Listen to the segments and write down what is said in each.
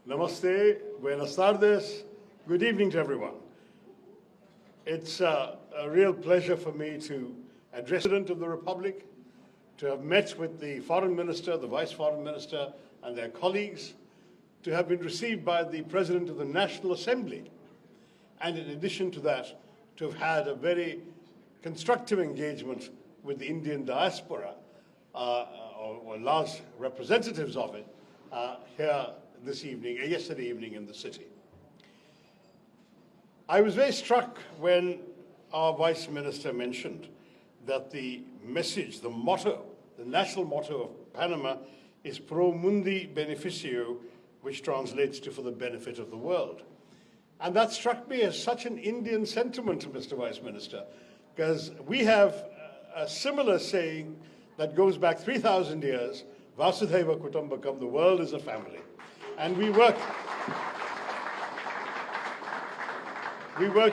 Namaste, buenas tardes, good evening to everyone. It's a real pleasure for me to address the President of the Republic, to have met with the Foreign Minister, the Vice Foreign Minister and their colleagues, to have been received by the President of the National Assembly, and in addition to that, to have had a very constructive engagement with the Indian diaspora, or large representatives of it, here this evening, yesterday evening in the city. I was very struck when our Vice Minister mentioned that the message, the motto, the national motto of Panama is Pro Mundi Beneficio, which translates to for the benefit of the world. And that struck me as such an Indian sentiment, Mr. Vice Minister, because we have a similar saying that goes back 3,000 years, Vasudhaiva Kutumbakam, the world is a family. And we work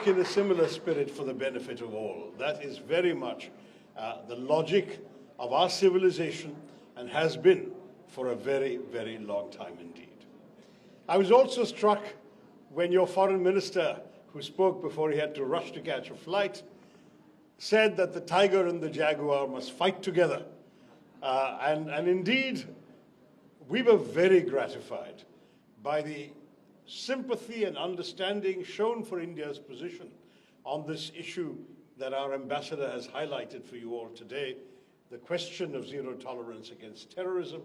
in a similar spirit for the benefit of all. That is very much the logic of our civilization and has been for a very, very long time indeed. I was also struck when your foreign minister, who spoke before he had to rush to catch a flight, said that the tiger and the jaguar must fight together. And indeed, we were very gratified by the sympathy and understanding shown for India's position on this issue that our ambassador has highlighted for you all today, the question of zero tolerance against terrorism,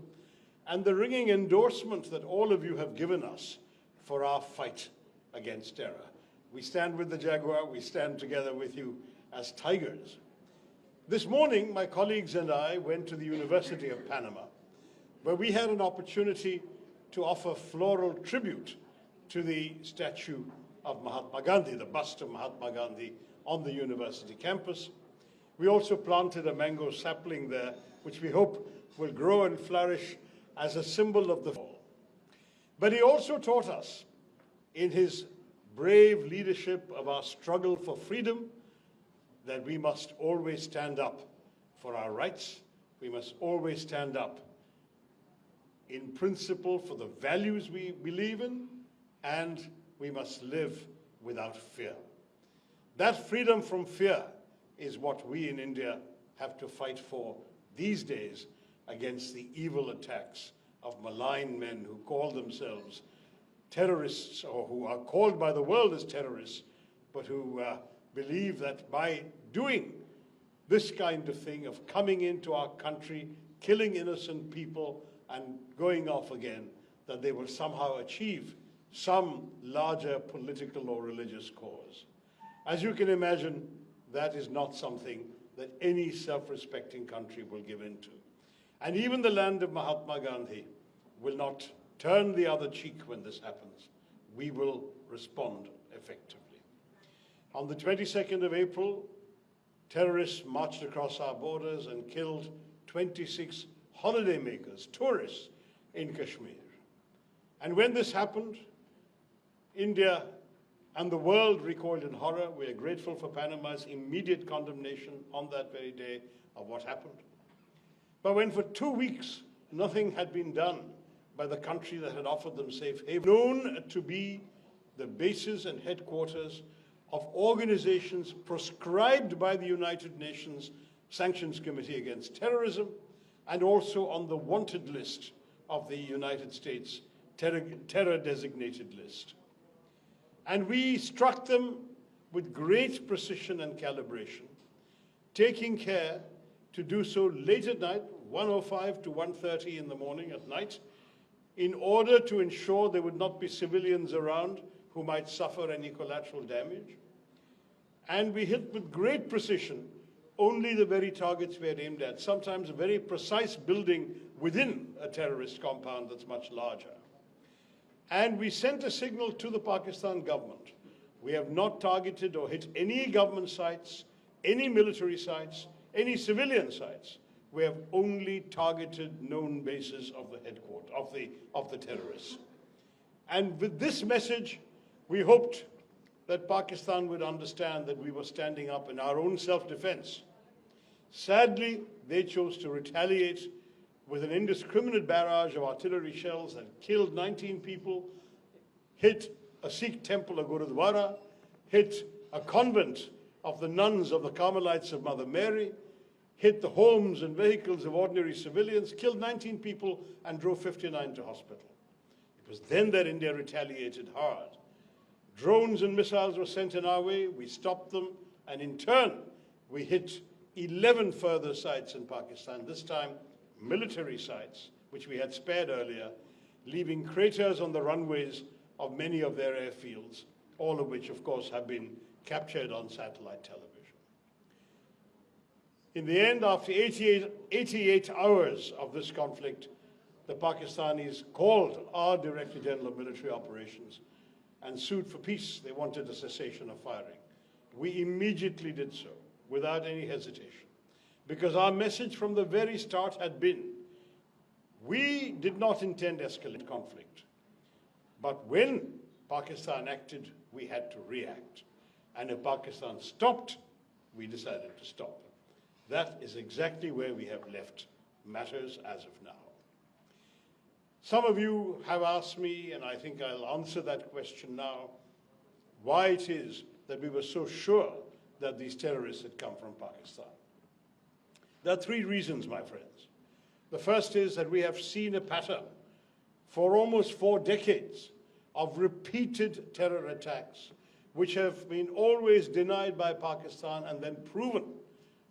and the ringing endorsement that all of you have given us for our fight against terror. We stand with the jaguar, we stand together with you as tigers. This morning, my colleagues and I went to the University of Panama, where we had an opportunity to offer floral tribute to the statue of Mahatma Gandhi, the bust of Mahatma Gandhi on the university campus. We also planted a mango sapling there, which we hope will grow and flourish as a symbol of the fall. But he also taught us, in his brave leadership of our struggle for freedom, that we must always stand up for our rights. We must always stand up in principle for the values we believe in, and we must live without fear. That freedom from fear is what we in India have to fight for these days against the evil attacks of malign men who call themselves terrorists, or who are called by the world as terrorists, but who believe that by doing this kind of thing, of coming into our country, killing innocent people, and going off again, that they will somehow achieve some larger political or religious cause. As you can imagine, that is not something that any self-respecting country will give in to. And even the land of Mahatma Gandhi will not turn the other cheek when this happens. We will respond effectively. On the 22nd of April, terrorists marched across our borders and killed 26 holidaymakers, tourists in Kashmir. And when this happened, India and the world recoiled in horror. We are grateful for Panama's immediate condemnation on that very day of what happened. But when for 2 weeks nothing had been done by the country that had offered them safe haven, known to be the bases and headquarters of organizations proscribed by the United Nations Sanctions Committee Against Terrorism, and also on the wanted list of the United States terror-designated list. And we struck them with great precision and calibration, taking care to do so late at night, 1:05 to 1:30 in the morning at night, in order to ensure there would not be civilians around who might suffer any collateral damage. And we hit with great precision only the very targets we had aimed at, sometimes a very precise building within a terrorist compound that's much larger. And we sent a signal to the Pakistan government. We have not targeted or hit any government sites, any military sites, any civilian sites. We have only targeted known bases of the headquarters, of the terrorists. And with this message, we hoped that Pakistan would understand that we were standing up in our own self-defense. Sadly, they chose to retaliate with an indiscriminate barrage of artillery shells that killed 19 people, hit a Sikh temple, a Gurudwara, hit a convent of the nuns of the Carmelites of Mother Mary, hit the homes and vehicles of ordinary civilians, killed 19 people and drove 59 to hospital. It was then that India retaliated hard. Drones and missiles were sent in our way, we stopped them, and in turn, we hit 11 further sites in Pakistan, this time military sites, which we had spared earlier, leaving craters on the runways of many of their airfields, all of which, of course, have been captured on satellite television. In the end, after 88 hours of this conflict, the Pakistanis called our Director General of Military Operations and sued for peace. They wanted a cessation of firing. We immediately did so, without any hesitation, because our message from the very start had been, we did not intend to escalate conflict, but when Pakistan acted, we had to react. And if Pakistan stopped, we decided to stop. That is exactly where we have left matters as of now. Some of you have asked me, and I think I'll answer that question now, why it is that we were so sure that these terrorists had come from Pakistan. There are three reasons, my friends. The first is that we have seen a pattern for almost 4 decades of repeated terror attacks, which have been always denied by Pakistan and then proven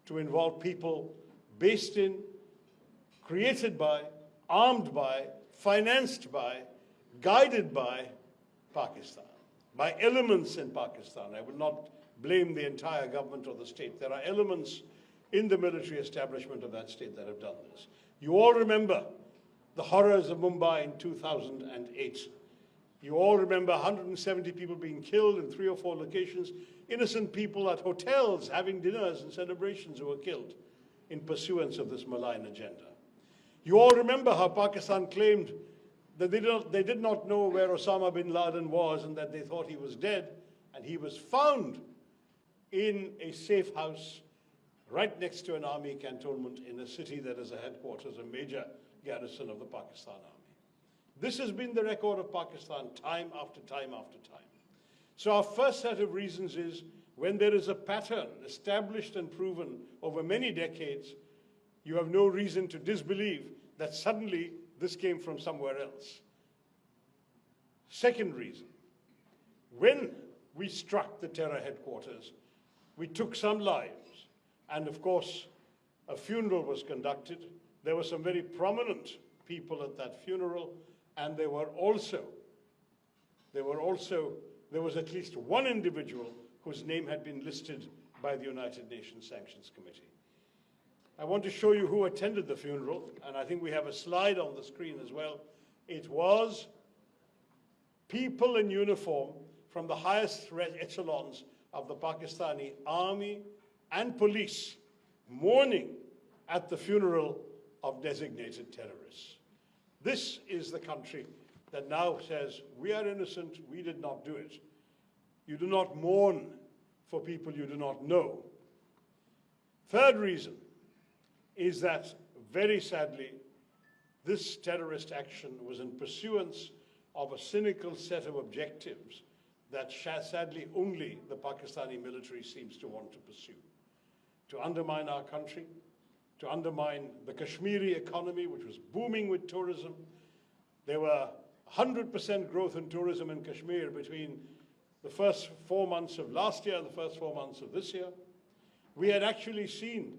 to involve people based in, created by, armed by, financed by, guided by Pakistan, by elements in Pakistan. I will not blame the entire government or the state. There are elements in the military establishment of that state that have done this. You all remember the horrors of Mumbai in 2008. You all remember 170 people being killed in 3 or 4 locations, innocent people at hotels having dinners and celebrations who were killed in pursuance of this malign agenda. You all remember how Pakistan claimed that they did not know where Osama bin Laden was and that they thought he was dead, and he was found in a safe house right next to an army cantonment in a city that is a headquarters, a major garrison of the Pakistan army. This has been the record of Pakistan time after time after time. So our first set of reasons is when there is a pattern established and proven over many decades, you have no reason to disbelieve that suddenly this came from somewhere else. Second reason, when we struck the terror headquarters, we took some lives. And of course, a funeral was conducted. There were some very prominent people at that funeral, and there was at least one individual whose name had been listed by the United Nations Sanctions Committee. I want to show you who attended the funeral, and I think we have a slide on the screen as well. It was people in uniform from the highest echelons of the Pakistani army and police mourning at the funeral of designated terrorists. This is the country that now says, we are innocent, we did not do it. You do not mourn for people you do not know. Third reason is that, very sadly, this terrorist action was in pursuance of a cynical set of objectives that sadly only the Pakistani military seems to want to pursue. To undermine our country, to undermine the Kashmiri economy, which was booming with tourism. There were 100% growth in tourism in Kashmir between the first 4 months of last year and the first 4 months of this year. We had actually seen,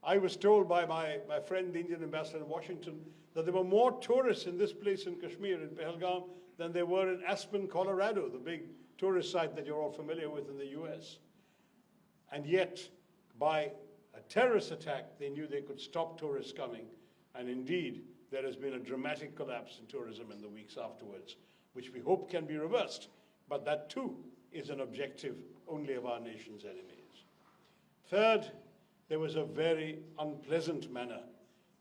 I was told by my friend, the Indian ambassador in Washington, that there were more tourists in this place in Kashmir, in Pahalgam, than there were in Aspen, Colorado, the big tourist site that you're all familiar with in the US. And yet, by a terrorist attack, they knew they could stop tourists coming. And indeed, there has been a dramatic collapse in tourism in the weeks afterwards, which we hope can be reversed. But that too is an objective only of our nation's enemies. Third, there was a very unpleasant manner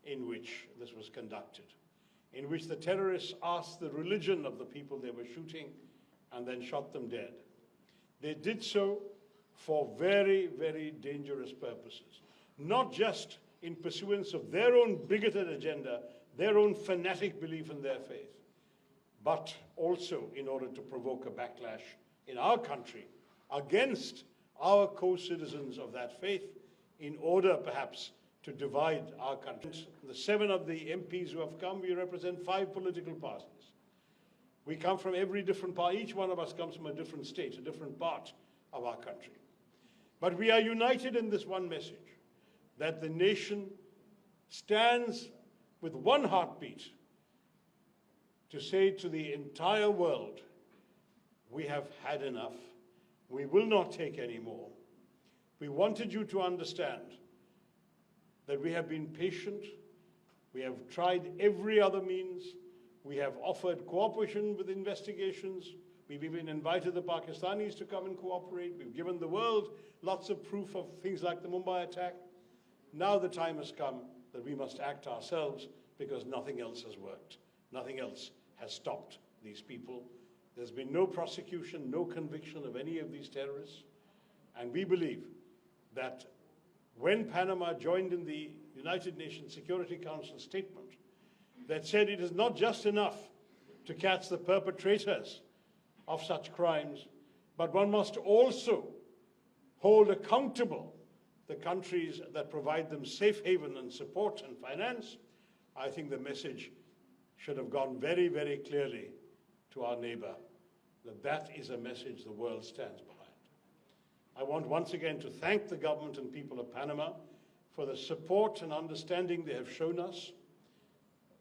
in which this was conducted, in which the terrorists asked the religion of the people they were shooting and then shot them dead. They did so for very, very dangerous purposes, not just in pursuance of their own bigoted agenda, their own fanatic belief in their faith, but also in order to provoke a backlash in our country against our co-citizens of that faith, in order perhaps to divide our country. The 7 of the MPs who have come, we represent 5 political parties. We come from every different part. Each one of us comes from a different state, a different part of our country. But we are united in this one message, that the nation stands with one heartbeat to say to the entire world, we have had enough. We will not take any more. We wanted you to understand that we have been patient. We have tried every other means. We have offered cooperation with investigations. We've even invited the Pakistanis to come and cooperate. We've given the world lots of proof of things like the Mumbai attack. Now the time has come that we must act ourselves, because nothing else has worked. Nothing else has stopped these people. There's been no prosecution, no conviction of any of these terrorists. And we believe that when Panama joined in the United Nations Security Council statement that said it is not just enough to catch the perpetrators of such crimes, but one must also hold accountable the countries that provide them safe haven and support and finance, I think the message should have gone very, very clearly to our neighbor that that is a message the world stands behind. I want once again to thank the government and people of Panama for the support and understanding they have shown us.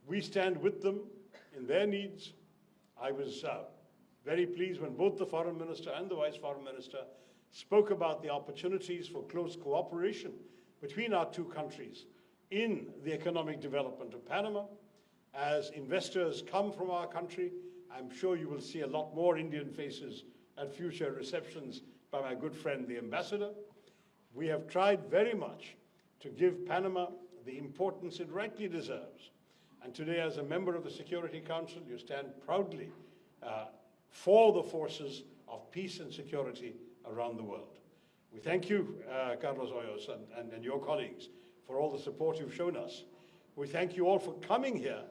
We stand with them in their needs. I was very pleased when both the Foreign Minister and the Vice Foreign Minister spoke about the opportunities for close cooperation between our two countries in the economic development of Panama. As investors come from our country, I'm sure you will see a lot more Indian faces at future receptions by my good friend, the ambassador. We have tried very much to give Panama the importance it rightly deserves. And today, as a member of the Security Council, you stand proudly for the forces of peace and security around the world. We thank you, Carlos Hoyos, and your colleagues for all the support you've shown us. We thank you all for coming here,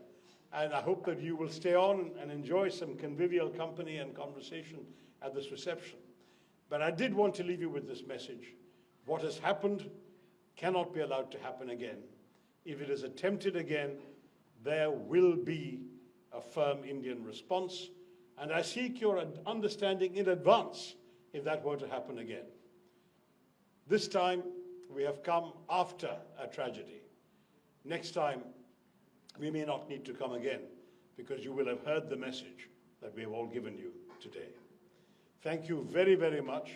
and I hope that you will stay on and enjoy some convivial company and conversation at this reception. But I did want to leave you with this message. What has happened cannot be allowed to happen again. If it is attempted again, there will be a firm Indian response, and I seek your understanding in advance if that were to happen again. This time, we have come after a tragedy. Next time, we may not need to come again, because you will have heard the message that we have all given you today. Thank you very, very much.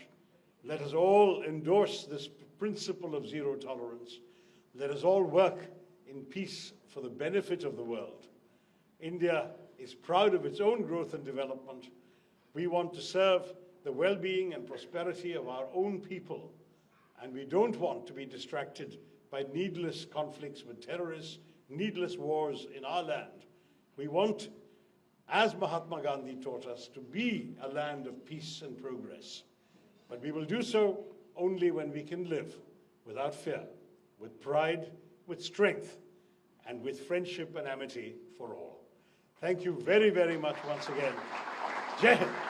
Let us all endorse this principle of zero tolerance. Let us all work in peace for the benefit of the world. India is proud of its own growth and development. We want to serve the well-being and prosperity of our own people, and we don't want to be distracted by needless conflicts with terrorists, needless wars in our land. We want, as Mahatma Gandhi taught us, to be a land of peace and progress. But we will do so only when we can live without fear, with pride, with strength, and with friendship and amity for all. Thank you very, very much once again. Jai Hind.